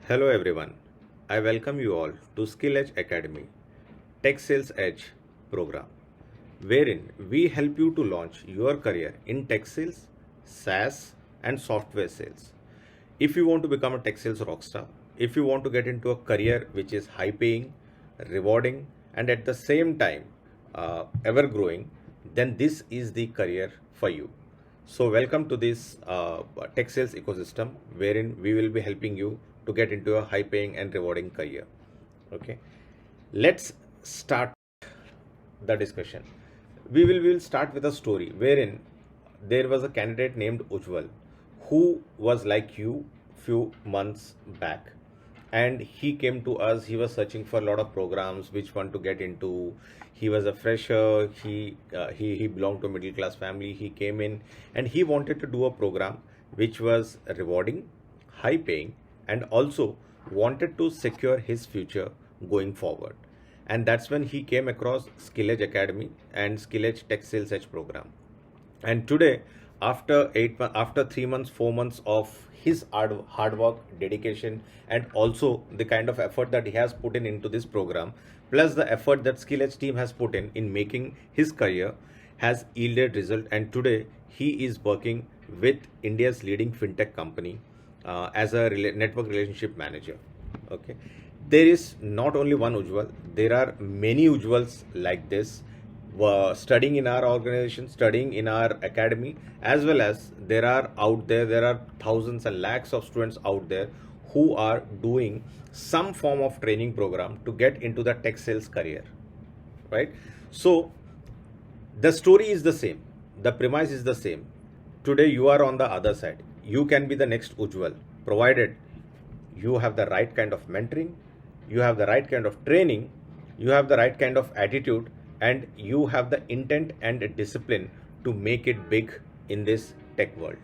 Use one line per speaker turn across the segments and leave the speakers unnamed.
Hello everyone. I welcome you all to Skill Edge Academy Tech Sales Edge program, wherein we help you to launch your career in tech sales, SaaS, and software sales. If you want to become a tech sales rockstar, if you want to get into a career which is high paying, rewarding, and at the same time ever growing, then this is the career for you. So, welcome to this tech sales ecosystem wherein we will be helping you to get into a high paying and rewarding career. Okay, let's start the discussion. We will start with a story wherein there was a candidate named Ujwal who was like you few months back, and he came to us. He was searching for a lot of programs which one to get into. He was a fresher. He belonged to a middle class family. He came in and he wanted to do a program which was rewarding, high paying, and also wanted to secure his future going forward. And that's when he came across Skill Edge Academy and Skill Edge Tech Sales Edge program. And today, after 3 months, 4 months of his hard work, dedication, and also the kind of effort that he has put in into this program, plus the effort that Skill Edge team has put in making his career, has yielded result. And today, he is working with India's leading fintech company as a network relationship manager. Okay, there is not only one Ujwal, there are many Ujwals like this studying in our organization, studying in our academy, as well as there are thousands and lakhs of students out there who are doing some form of training program to get into the tech sales career, right? So the story is the same, the premise is the same. Today you are on the other side. You can be the next Ujwal, provided you have the right kind of mentoring, you have the right kind of training, you have the right kind of attitude, and you have the intent and discipline to make it big in this tech world.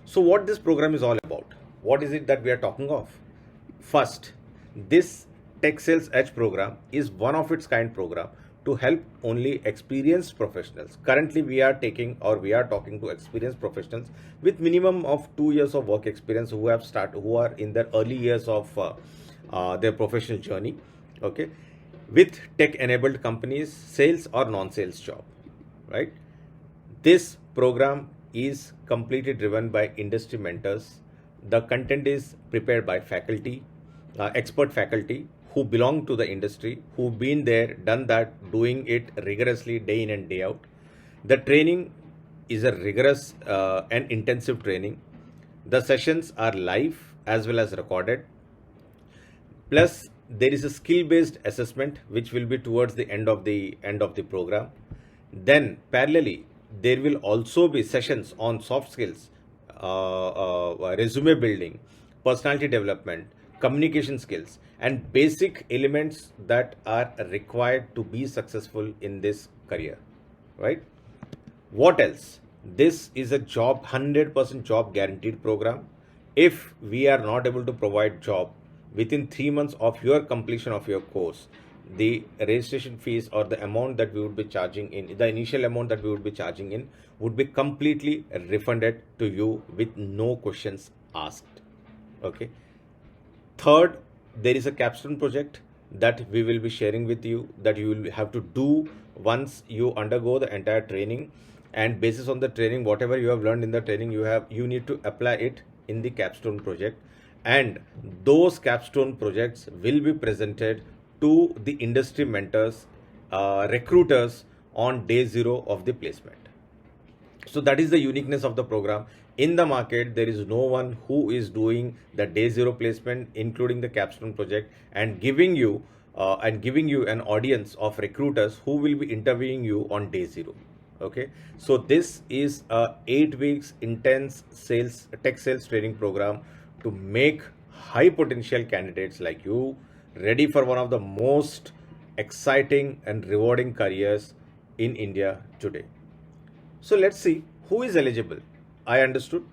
So, what this program is all about? What is it that we are talking of? First, this Tech Sales Edge program is one of its kind program to help only experienced professionals. Currently, we are talking to experienced professionals with minimum of 2 years of work experience who are in their early years of their professional journey. Okay, with tech enabled companies, sales or non sales job, right? This program is completely driven by industry mentors. The content is prepared by faculty, expert faculty who belong to the industry, who've been there, done that, doing it rigorously day in and day out. The training is a rigorous and intensive training. The sessions are live as well as recorded. Plus, there is a skill-based assessment which will be towards the end of the program. Then, parallelly, there will also be sessions on soft skills, resume building, personality development, communication skills, and basic elements that are required to be successful in this career. Right? What else? This is a 100% job guaranteed program. If we are not able to provide job within 3 months of your completion of your course, the registration fees or the amount that we would be charging in, the initial amount that we would be charging in, would be completely refunded to you with no questions asked. Okay. Third, there is a capstone project that we will be sharing with you that you will have to do once you undergo the entire training, and basis on the training, whatever you have learned in the training, you need to apply it in the capstone project, and those capstone projects will be presented to the industry mentors, recruiters on day zero of the placement. So that is the uniqueness of the program. In the market, there is no one who is doing the day zero placement, including the capstone project, and giving you an audience of recruiters who will be interviewing you on day zero. Okay, so this is a 8 weeks intense tech sales training program to make high potential candidates like you ready for one of the most exciting and rewarding careers in India today. So let's see who is eligible. I understood.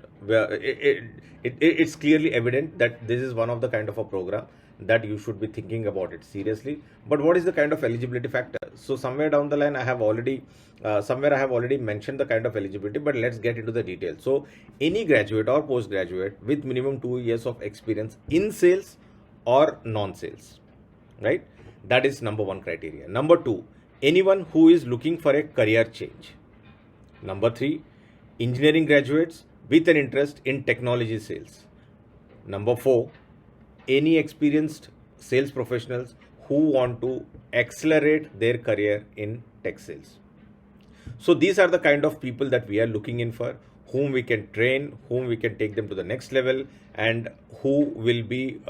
It's clearly evident that this is one of the kind of a program that you should be thinking about it seriously. But what is the kind of eligibility factor? So somewhere down the line, I have already mentioned the kind of eligibility, but let's get into the details. So any graduate or postgraduate with minimum 2 years of experience in sales or non-sales, right? That is number one criteria. Number two, anyone who is looking for a career change. Number three, engineering graduates with an interest in technology sales. Number four, any experienced sales professionals who want to accelerate their career in tech sales. So these are the kind of people that we are looking in for, whom we can train, whom we can take them to the next level, and who will be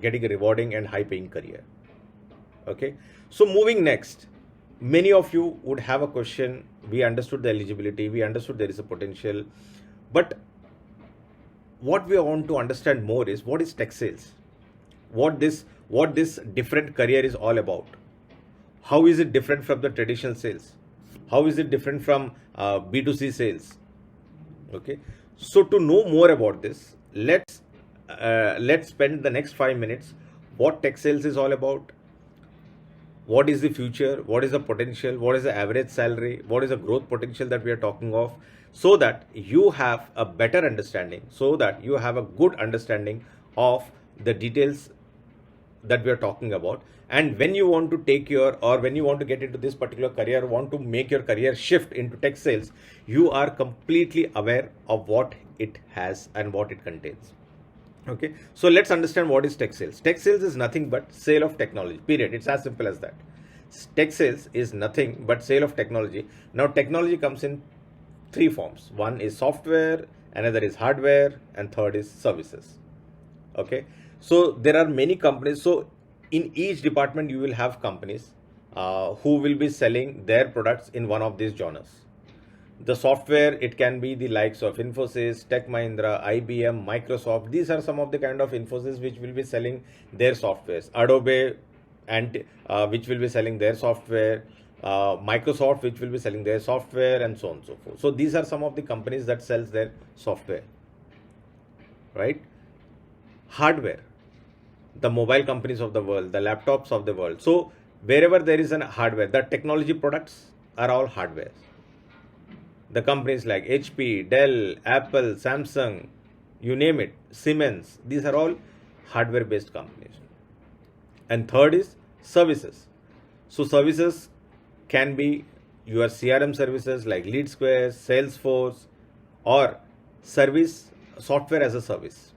getting a rewarding and high paying career. Okay, so moving next, many of you would have a question. We understood the eligibility, we understood there is a potential, but what we want to understand more is what is tech sales, what this different career is all about. How is it different from the traditional sales? How is it different from B2C sales? Okay, so to know more about this, let's spend the next 5 minutes what tech sales is all about, what is the future, what is the potential, what is the average salary, what is the growth potential that we are talking of, so that you have a better understanding, so that you have a good understanding of the details that we are talking about. And when you want to take your, or when you want to get into this particular career, want to make your career shift into tech sales, you are completely aware of what it has and what it contains. Okay, so let's understand what is tech sales. Tech sales is nothing but sale of technology, period. It's as simple as that. Tech sales is nothing but sale of technology. Now technology comes in three forms. One is software, another is hardware, and third is services. Okay, so there are many companies. So in each department you will have companies who will be selling their products in one of these genres. The software, it can be the likes of Infosys, Tech Mahindra, IBM, Microsoft. These are some of the kind of Infosys which will be selling their softwares. Adobe, and which will be selling their software. Microsoft, which will be selling their software, and so on and so forth. So these are some of the companies that sells their software, right? Hardware, the mobile companies of the world, the laptops of the world. So wherever there is an hardware, the technology products are all hardware. The companies like HP, Dell, Apple, Samsung, you name it, Siemens, these are all hardware based companies. And third is services. So services can be your CRM services like LeadSquare, Salesforce, or service software as a service,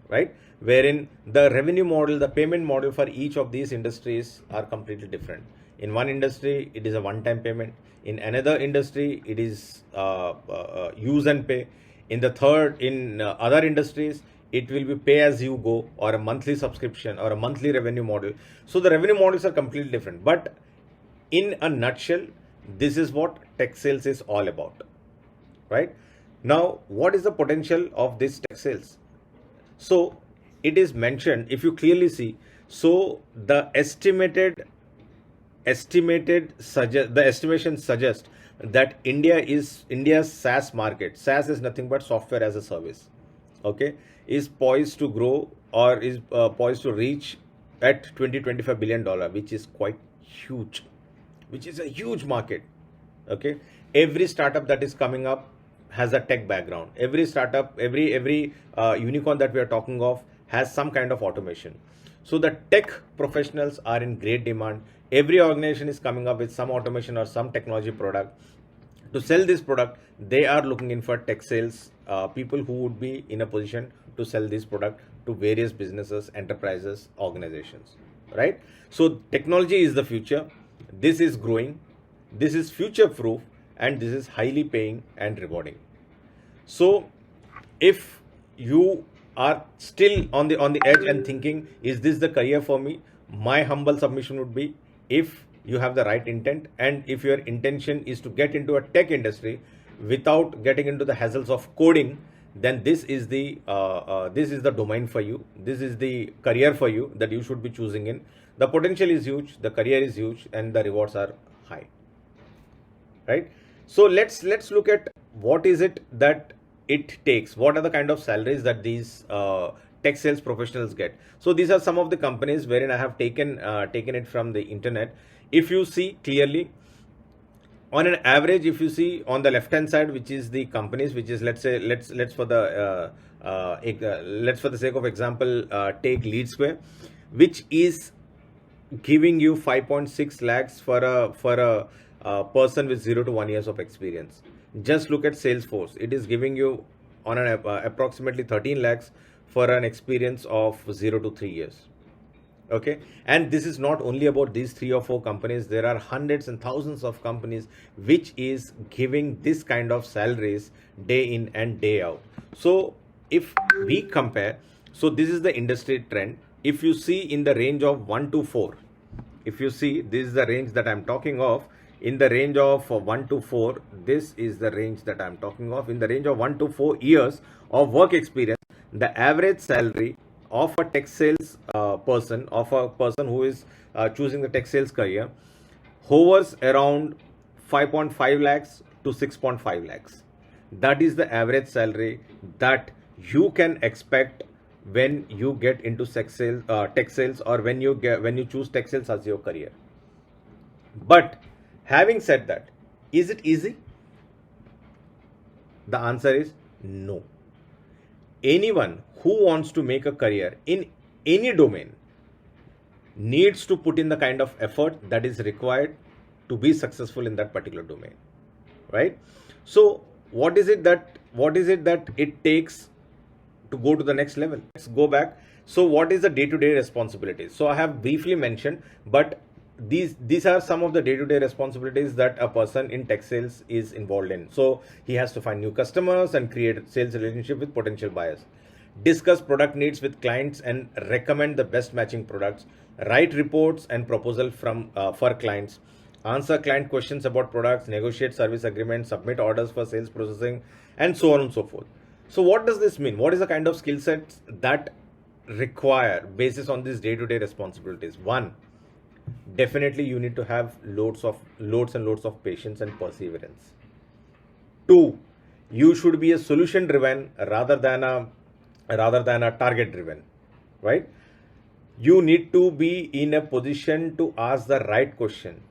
right? Wherein the revenue model, the payment model for each of these industries are completely different. In one industry, it is a one-time payment. In another industry, it is use and pay. In other industries, it will be pay as you go, or a monthly subscription, or a monthly revenue model. So the revenue models are completely different. But in a nutshell, this is what tech sales is all about, right? Now, what is the potential of this tech sales? So it is mentioned, if you clearly see, so the estimation suggests that India's SaaS market, SaaS is nothing but software as a service, okay, is poised to grow, or is poised to reach at $25 billion, which is quite huge, which is a huge market. Okay, every startup that is coming up has a tech background. Every startup, every unicorn that we are talking of has some kind of automation. So the tech professionals are in great demand. Every organization is coming up with some automation or some technology product. To sell this product, they are looking in for tech sales people who would be in a position to sell this product to various businesses, enterprises, organizations, right? So technology is the future. This is growing. This is future proof, and this is highly paying and rewarding. So if you are still on the edge and thinking, is this the career for me? My humble submission would be, if you have the right intent, and if your intention is to get into a tech industry without getting into the hassles of coding, then this is the domain for you. This is the career for you that you should be choosing in. The potential is huge, the career is huge, and the rewards are high, right? So let's look at what is it that it takes. What are the kind of salaries that these tech sales professionals get. So these are some of the companies wherein I have taken it from the internet. If you see clearly, on an average, if you see on the left hand side, which is the companies, which is, let's say, let's for the sake of example, take Lead Square, which is giving you 5.6 lakhs for a person with 0 to 1 years of experience. Just look at Salesforce. It is giving you on an approximately 13 lakhs for an experience of 0 to 3 years. Okay, and this is not only about these 3 or 4 companies. There are hundreds and thousands of companies which is giving this kind of salaries day in and day out. So if we compare, so this is the industry trend. If you see in the range of 1 to 4, if you see, this is the range that I'm talking of. In the range of 1 to 4, this is the range that I'm talking of. In the range of 1 to 4 years of work experience, the average salary of a tech sales person, of a person who is choosing the tech sales career, hovers around 5.5 lakhs to 6.5 lakhs. That is the average salary that you can expect when you get into tech sales, or when you choose tech sales as your career. But having said that, is it easy? The answer is no. Anyone who wants to make a career in any domain needs to put in the kind of effort that is required to be successful in that particular domain, right? So what is it that it takes to go to the next level? Let's go back. So what is the day-to-day responsibilities? So I have briefly mentioned, but these are some of the day-to-day responsibilities that a person in tech sales is involved in. So he has to find new customers and create sales relationship with potential buyers, discuss product needs with clients and recommend the best matching products, write reports and proposal for clients, answer client questions about products, negotiate service agreements, submit orders for sales processing, and so on and so forth. So what does this mean? What is the kind of skill sets that require basis on these day-to-day responsibilities? One, definitely you need to have loads and loads of patience and perseverance. Two, you should be a solution driven rather than a target driven, right? You need to be in a position to ask the right question.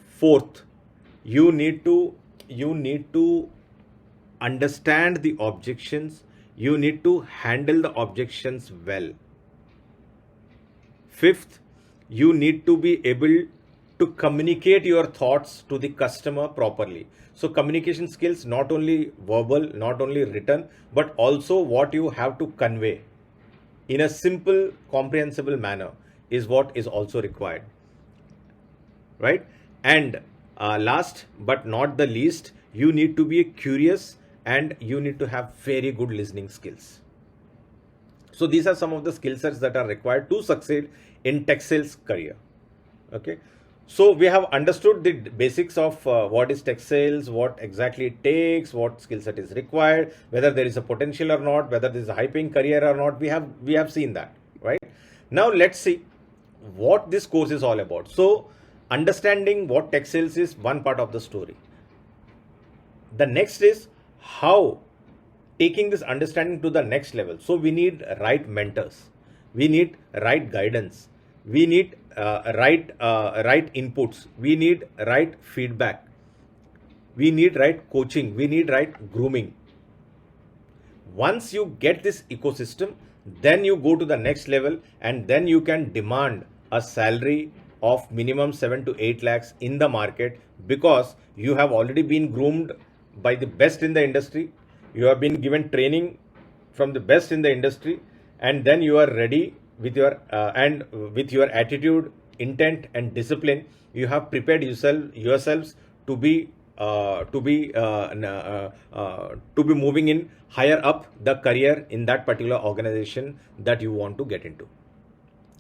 Fourth, you need to understand the objections. You need to handle the objections well. Fifth, you need to be able to communicate your thoughts to the customer properly. So communication skills, not only verbal, not only written, but also what you have to convey in a simple, comprehensible manner is what is also required, right? And last but not the least, you need to be curious and you need to have very good listening skills. So these are some of the skill sets that are required to succeed in tech sales career. Okay. So we have understood the basics of what is tech sales, what exactly it takes, what skill set is required, whether there is a potential or not, whether this is a high paying career or not. We have seen that, right? Now let's see what this course is all about. So understanding what tech sales is one part of the story. The next is how taking this understanding to the next level. So we need right mentors, we need right guidance, we need right inputs, we need right feedback, we need right coaching, we need right grooming. Once you get this ecosystem, then you go to the next level and then you can demand a salary of minimum 7 to 8 lakhs in the market, because you have already been groomed by the best in the industry. You have been given training from the best in the industry, and then you are ready with your with your attitude, intent, and discipline. You have prepared yourselves to be moving in higher up the career in that particular organization that you want to get into.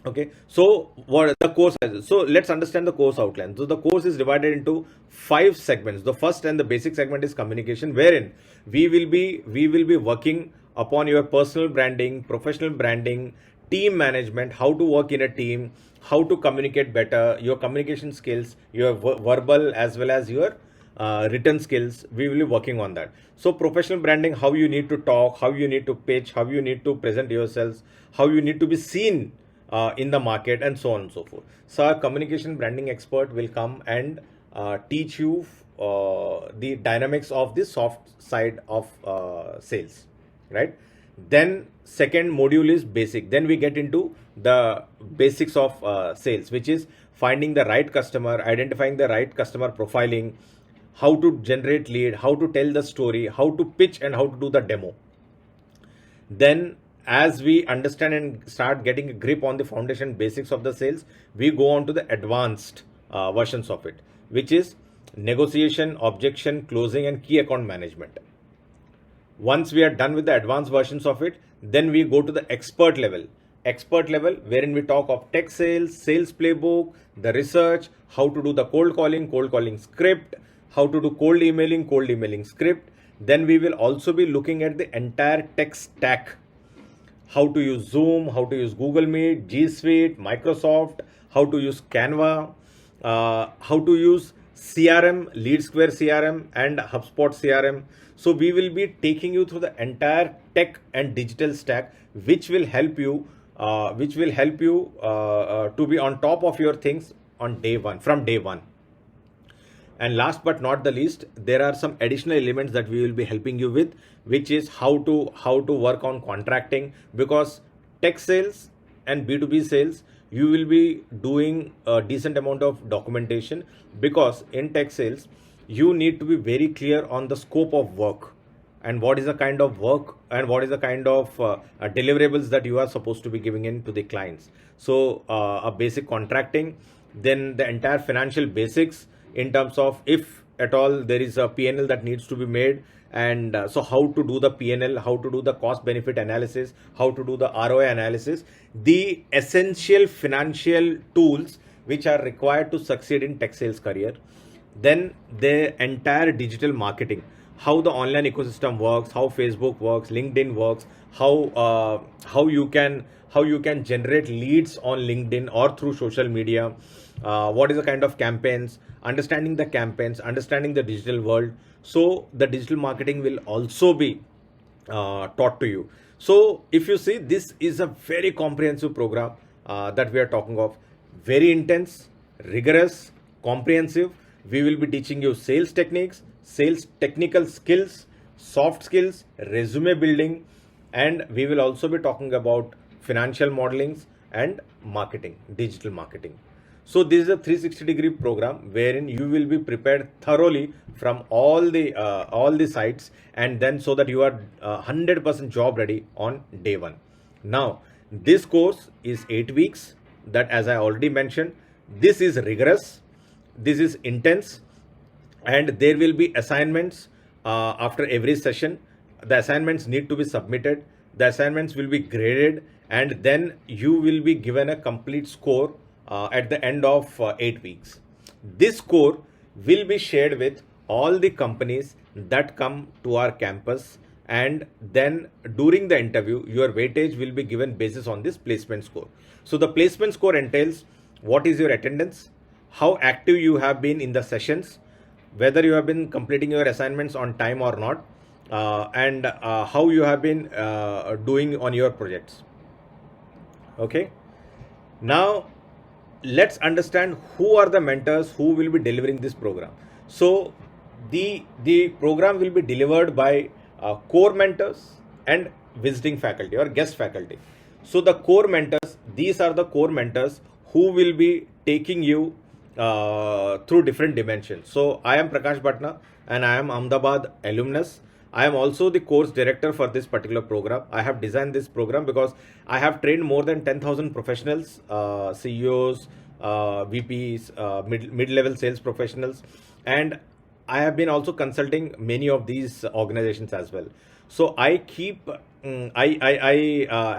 Okay, so what the course is? So let's understand the course outline. So the course is divided into 5 segments. The first and the basic segment is communication, wherein we will be working upon your personal branding, professional branding, team management, how to work in a team, how to communicate better, your communication skills, your verbal as well as your written skills. We will be working on that. So professional branding, how you need to talk, how you need to pitch, how you need to present yourselves, how you need to be seen in the market, and so on and so forth. So our communication branding expert will come and teach you the dynamics of the soft side of sales, right? Then second module is basic. Then we get into the basics of sales, which is finding the right customer, identifying the right customer, profiling, how to generate lead, how to tell the story, how to pitch, and how to do the demo. Then as we understand and start getting a grip on the foundation basics of the sales, we go on to the advanced versions of it, which is negotiation, objection, closing, and key account management. Once we are done with the advanced versions of it, then we go to the expert level. Expert level, wherein we talk of tech sales, sales playbook, the research, how to do the cold calling script, how to do cold emailing script. Then we will also be looking at the entire tech stack. How to use Zoom, how to use Google Meet, G Suite, Microsoft, how to use Canva, how to use CRM, Lead Square CRM, and HubSpot CRM. So we will be taking you through the entire tech and digital stack, which will help you, to be on top of your things on day one, from day one. And last but not the least, there are some additional elements that we will be helping you with, which is how to work on contracting, because tech sales and B2B sales, you will be doing a decent amount of documentation, because in tech sales you need to be very clear on the scope of work and what is the kind of work and what is the kind of deliverables that you are supposed to be giving in to the clients. So a basic contracting, then the entire financial basics in terms of if at all there is a PNL that needs to be made, and so how to do the PNL, how to do the cost benefit analysis, how to do the ROI analysis, the essential financial tools which are required to succeed in tech sales career. Then the entire digital marketing, how the online ecosystem works, how Facebook works, LinkedIn works, how you can generate leads on LinkedIn or through social media, what is the kind of campaigns, understanding the campaigns, understanding the digital world. So the digital marketing will also be taught to you. So if you see, this is a very comprehensive program that we are talking of. Very intense, rigorous, comprehensive. We will be teaching you sales techniques, sales technical skills, soft skills, resume building, and we will also be talking about financial modelings and marketing, digital marketing. So this is a 360-degree program wherein you will be prepared thoroughly from all the sides, and then so that you are 100% job ready on day one. Now this course is 8 weeks. That, as I already mentioned, this is rigorous, this is intense, and there will be assignments after every session. The assignments need to be submitted, the assignments will be graded, and then you will be given a complete score at the end of 8 weeks. This score will be shared with all the companies that come to our campus, and then during the interview your weightage will be given basis on this placement score. So the placement score entails what is your attendance, how active you have been in the sessions, whether you have been completing your assignments on time or not, and how you have been doing on your projects. Okay, now let's understand who are the mentors who will be delivering this program. So the program will be delivered by core mentors and visiting faculty or guest faculty. So the core mentors, these are the core mentors who will be taking you through different dimensions. So I am Prakash Bhatna and I am Ahmedabad alumnus. I am also the course director for this particular program. I have designed this program because I have trained more than 10,000 professionals, CEOs, VPs, mid-level sales professionals, and I have been also consulting many of these organizations as well. So I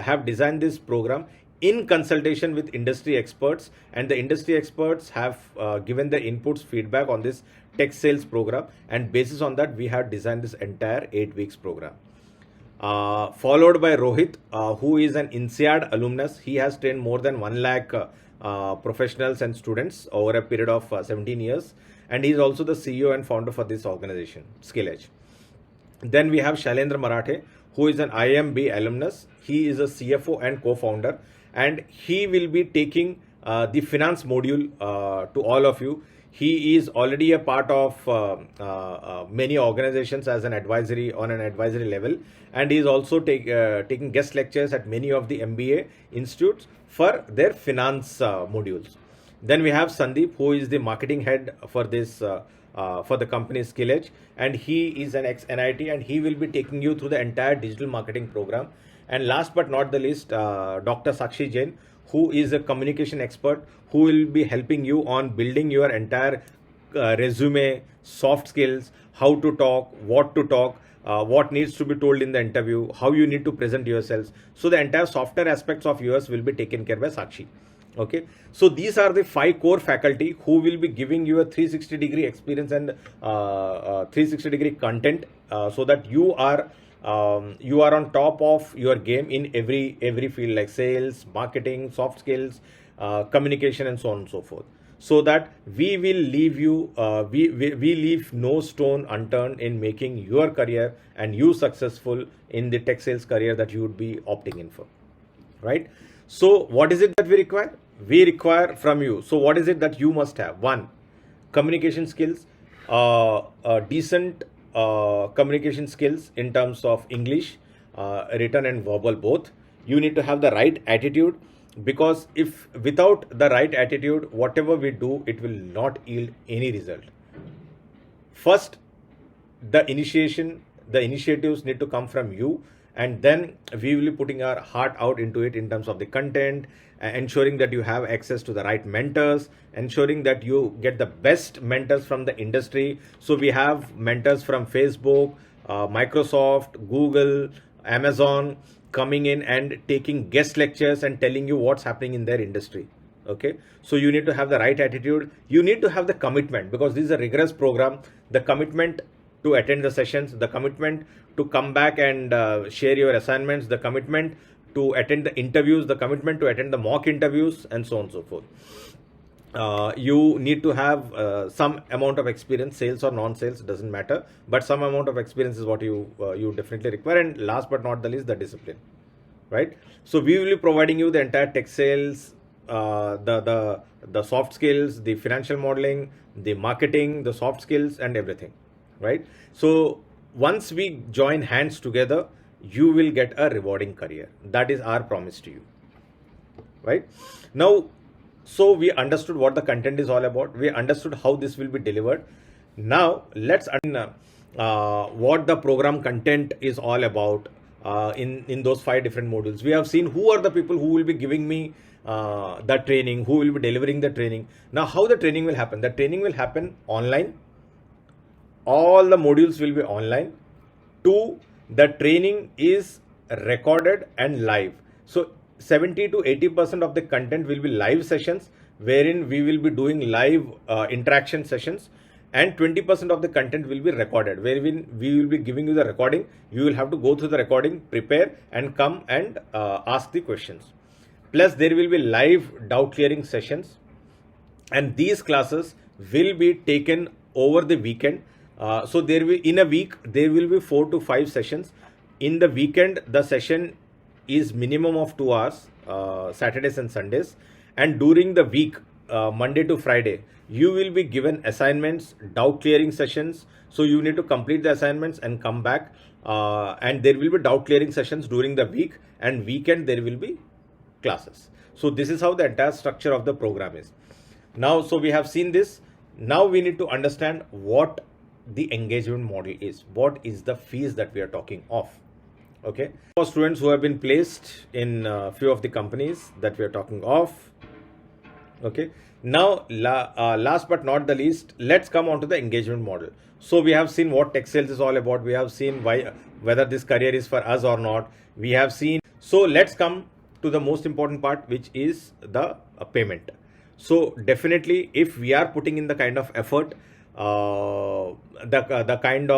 have designed this program in consultation with industry experts, and the industry experts have given the inputs, feedback on this tech sales program, and basis on that we have designed this entire 8 weeks program. Followed by Rohit, who is an INSEAD alumnus. He has trained more than 1 lakh professionals and students over a period of 17 years, and he is also the CEO and founder for this organization, Skill Edge. Then we have Shailendra Marathe, who is an IMB alumnus. He is a CFO and co-founder, and he will be taking the finance module to all of you. He is already a part of many organizations as an advisory on an advisory level, and he is also taking guest lectures at many of the MBA institutes for their finance modules. Then we have Sandeep, who is the marketing head for this for the company Skill Edge, and he is an ex-NIT, and he will be taking you through the entire digital marketing program. And last but not the least, Dr. Sakshi Jain, who is a communication expert, who will be helping you on building your entire resume, soft skills, how to talk, what needs to be told in the interview, how you need to present yourselves. So the entire software aspects of yours will be taken care by Sakshi. Okay, so these are the 5 core faculty who will be giving you a 360-degree experience and 360-degree content, so that you are on top of your game in every field, like sales, marketing, soft skills, communication, and so on and so forth. So that we will leave you, we leave no stone unturned in making your career and you successful in the tech sales career that you would be opting in for, right? So what is it that we require? We require from you. So what is it that you must have? 1, communication skills, decent communication skills in terms of English, written and verbal both. You need to have the right attitude, because if without the right attitude, whatever we do, it will not yield any result. First, the initiatives need to come from you, and then we will be putting our heart out into it in terms of the content, ensuring that you have access to the right mentors, ensuring that you get the best mentors from the industry. So we have mentors from Facebook, Microsoft, Google, Amazon coming in and taking guest lectures and telling you what's happening in their industry. Okay, so you need to have the right attitude. You need to have the commitment, because this is a rigorous program. The commitment to attend the sessions, the commitment to come back and share your assignments, the commitment to attend the interviews, the commitment to attend the mock interviews, and so on and so forth. You need to have some amount of experience, sales or non-sales, doesn't matter, but some amount of experience is what you definitely require. And last but not the least, the discipline, right? So we will be providing you the entire tech sales, the soft skills, the financial modeling, the marketing, the soft skills, and everything, right? So once we join hands together, you will get a rewarding career. That is our promise to you, right? Now, so we understood what the content is all about. We understood how this will be delivered. Now let's what the program content is all about in those 5 different modules. We have seen who are the people who will be giving me the training, who will be delivering the training. Now, how the training will happen? The training will happen online. All the modules will be online. 2, the training is recorded and live. So 70 to 80% of the content will be live sessions, wherein we will be doing live interaction sessions, and 20% of the content will be recorded, wherein we will be giving you the recording. You will have to go through the recording, prepare, and come and ask the questions. Plus, there will be live doubt clearing sessions, and these classes will be taken over the weekend. So there will, in a week, there will be 4 to 5 sessions. In the weekend, the session is minimum of 2 hours, Saturdays and Sundays. And during the week, Monday to Friday, you will be given assignments, doubt clearing sessions. So you need to complete the assignments and come back. And there will be doubt clearing sessions during the week, and weekend there will be classes. So this is how the entire structure of the program is. Now, so we have seen this. Now we need to understand what the engagement model is. What is the fees that we are talking of? Okay, for students who have been placed in a few of the companies that we are talking of. Okay, now last but not the least, let's come on to the engagement model. So we have seen what tech sales is all about. We have seen whether this career is for us or not. We have seen. So let's come to the most important part, which is the payment. So definitely, if we are putting in the kind of effort, the kind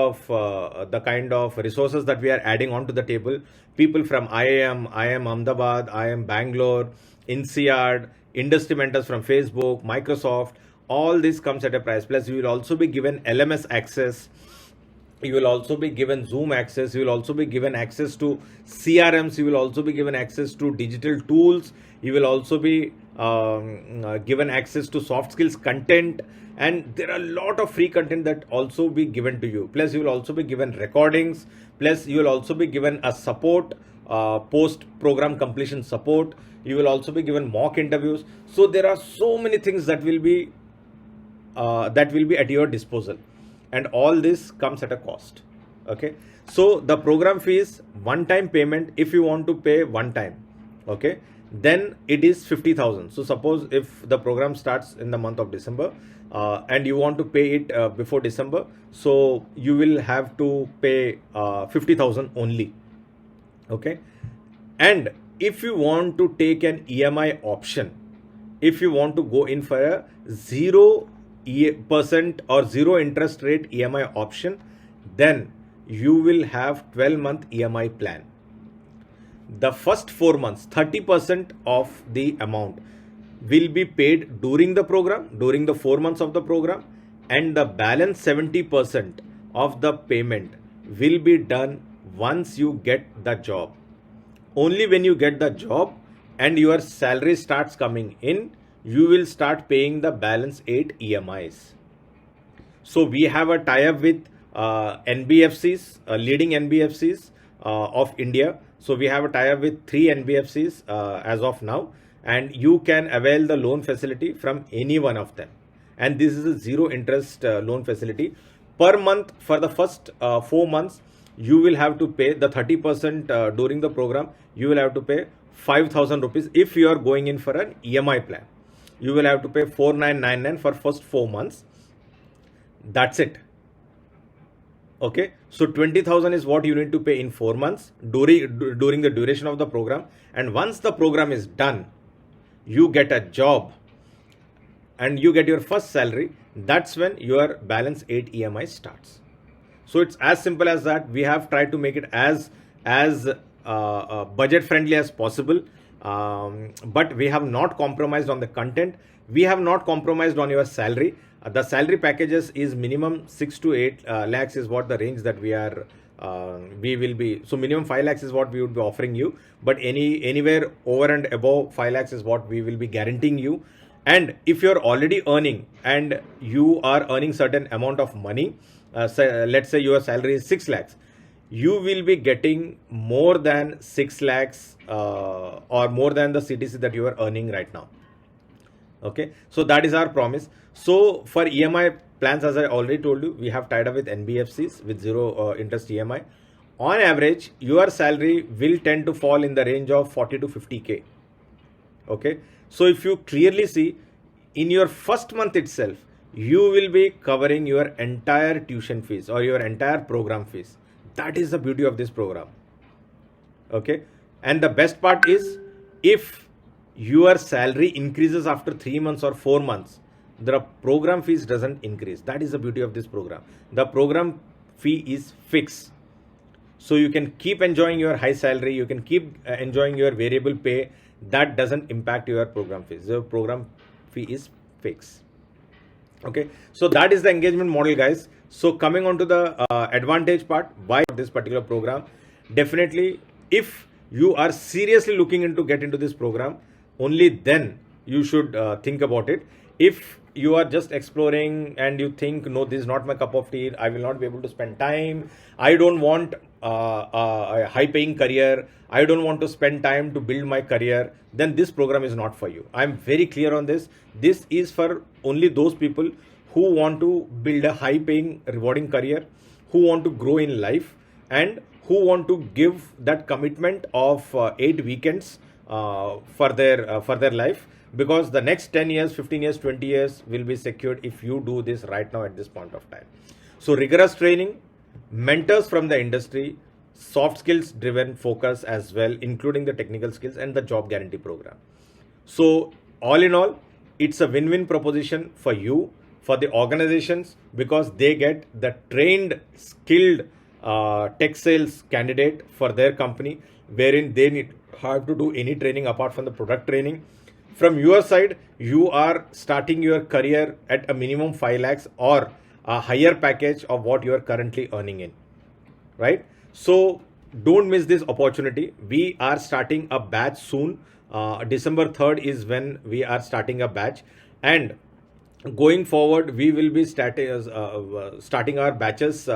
of resources that we are adding onto the table, people from IIM Ahmedabad, IIM Bangalore, INSEAD, industry mentors from Facebook, Microsoft, all this comes at a price. Plus you will also be given LMS access, you will also be given Zoom access, you will also be given access to CRMs, you will also be given access to digital tools, you will also be given access to soft skills content, and there are a lot of free content that also be given to you. Plus you will also be given recordings, plus you will also be given a support, post program completion support, you will also be given mock interviews. So there are so many things that will be at your disposal, and all this comes at a cost. Okay, so the program fee is one time payment. If you want to pay one time, okay, then it is 50,000. So suppose if the program starts in the month of December, and you want to pay it before December, so you will have to pay 50,000 only. Okay, and if you want to take an EMI option, if you want to go in for a 0% or zero interest rate EMI option, then you will have 12-month EMI plan. The first 4 months, 30% of the amount will be paid during the program, during the 4 months of the program, and the balance 70% of the payment will be done once you get the job. Only when you get the job and your salary starts coming in, you will start paying the balance 8 EMIs. So we have a tie-up with NBFCs, leading NBFCs of India. So we have a tie-up with 3 NBFCs as of now, and you can avail the loan facility from any one of them. And this is a zero interest loan facility. Per month for the first 4 months, you will have to pay the 30% during the program. You will have to pay 5,000 rupees if you are going in for an EMI plan. You will have to pay 4,999 for first 4 months. That's it. Okay, so 20,000 is what you need to pay in 4 months during the duration of the program. And once the program is done, you get a job and you get your first salary. That's when your balance 8 EMI starts. So it's as simple as that. We have tried to make it as budget friendly as possible, but we have not compromised on the content. We have not compromised on your salary. The salary packages is minimum 6 to 8 lakhs is what the range that we will be. So minimum 5 lakhs is what we would be offering you, but anywhere over and above 5 lakhs is what we will be guaranteeing you. And if you're already earning and you are earning certain amount of money, let's say your salary is 6 lakhs, you will be getting more than 6 lakhs or more than the CTC that you are earning right now. Okay, so that is our promise. So for EMI plans, as I already told you, we have tied up with NBFCs with zero interest EMI. On average, your salary will tend to fall in the range of 40 to 50K. Okay, so if you clearly see, in your first month itself, you will be covering your entire tuition fees or your entire program fees. That is the beauty of this program. Okay, and the best part is, if your salary increases after 3 months or 4 months, the program fees doesn't increase. That is the beauty of this program. The program fee is fixed. So you can keep enjoying your high salary, you can keep enjoying your variable pay. That doesn't impact your program fees. The program fee is fixed. Okay, so that is the engagement model, guys. So coming on to the advantage part, why this particular program? Definitely, if you are seriously looking into get into this program, only then you should think about it. If you are just exploring and you think, no, this is not my cup of tea, I will not be able to spend time, I don't want a high paying career, I don't want to spend time to build my career, then this program is not for you. I'm very clear on this. This is for only those people who want to build a high paying, rewarding career, who want to grow in life, and who want to give that commitment of 8 weekends for their life, because the next 10 years, 15 years, 20 years will be secured if you do this right now at this point of time. So rigorous training, mentors from the industry, soft skills driven focus as well, including the technical skills, and the job guarantee program. So all in all, it's a win-win proposition for you, for the organizations, because they get the trained, skilled tech sales candidate for their company, wherein they need have to do any training apart from the product training. from your side, you are starting your career at a minimum 5 lakhs or a higher package of what you are currently earning in, right? So don't miss this opportunity. We are starting a batch soon. December 3rd is when we are starting a batch, and going forward we will be starting our batches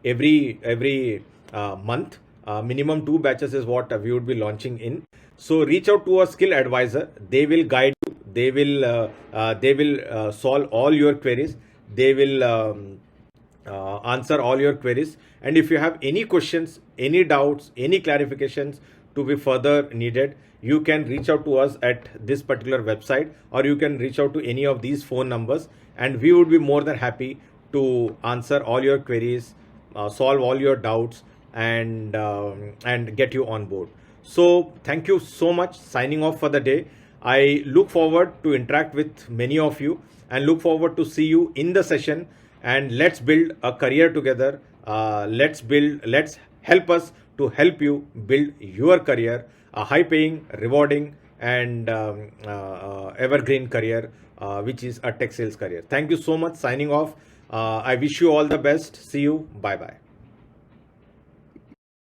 every month. Minimum 2 batches is what we would be launching in. So reach out to a skill advisor. They will guide you. They will solve all your queries. They will answer all your queries. And if you have any questions, any doubts, any clarifications to be further needed, you can reach out to us at this particular website, or you can reach out to any of these phone numbers, and we would be more than happy to answer all your queries, solve all your doubts, and get you on board. So thank you so much. Signing off for the day. I look forward to interact with many of you and look forward to see you in the session, and let's build a career together. Let's help us to help you build your career, a high paying, rewarding, and evergreen career, which is a tech sales career. Thank you so much. Signing off. I wish you all the best. See you. Bye bye.